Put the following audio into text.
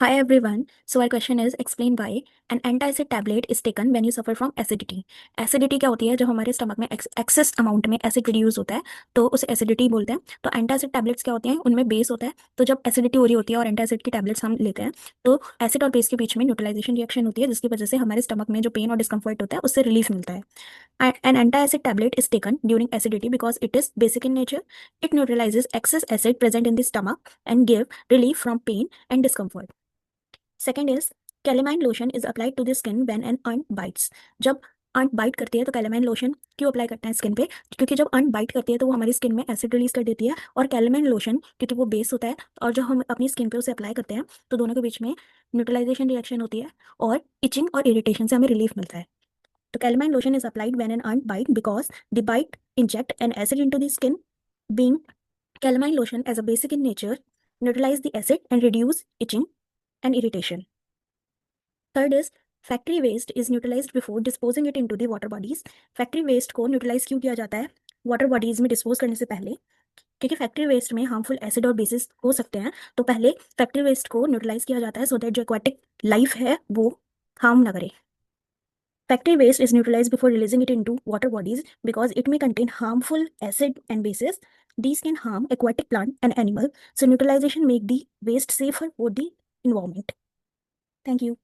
Hi everyone. So our question is explain why an antacid tablet is taken when you suffer from acidity. Acidity क्या होती है? जब हमारे stomach में excess amount में acid reduce होता है तो उसे एसिडिटी बोलते हैं. तो एंटासिड टैबलेट्स क्या होती हैं? उनमें बेस होता है. तो जब एसिडिटी हो रही होती है और एंटासिड की टैबलेट्स हम लेते हैं तो एसिड और बेस के बीच में न्यूट्रलाइजेशन रिएक्शन होती है जिसकी वजह से हमारे स्टमक में जो पेन और डिस्कम्फर्ट होता है उससे रिलीफ मिलता है. An antacid tablet is taken during acidity because it is basic in nature. It neutralizes excess acid present in the stomach and give relief from pain and discomfort. Second is calamine lotion is applied to the skin when an ant bites. जब ant bite करती है तो calamine lotion क्यों apply करते हैं skin पे? क्योंकि जब अंट बाइट करती है तो वो हमारी स्किन में एसिड रिलीज कर देती है और कैलेमाइन लोशन क्योंकि वो बेस होता है और जब हम अपनी स्किन पे उसे अप्लाई करते हैं तो दोनों के बीच में न्यूट्रलाइजेशन रिएक्शन होती है और इचिंग और इरिटेशन से हमें रिलीफ मिलता है. तो calamine lotion is applied when an ant bite because the bite inject an acid into the skin. Being calamine lotion as a basic in nature neutralise the acid and reduce itching and irritation. Third is factory waste is neutralised before disposing it into the water bodies. Factory waste को neutralise क्यों किया जाता है water bodies में dispose करने से पहले? क्योंकि फैक्ट्री वेस्ट में हार्मफुल एसिड और बेसिस हो सकते हैं. तो पहले फैक्ट्री वेस्ट को न्यूट्रलाइज किया जाता है सो दैट जो एक्वाटिक लाइफ है वो हार्म ना करे. Factory waste is neutralized before releasing it into water bodies because it may contain harmful acid and bases. These can harm aquatic plant and animal. So neutralization make the waste safer for the environment. Thank you.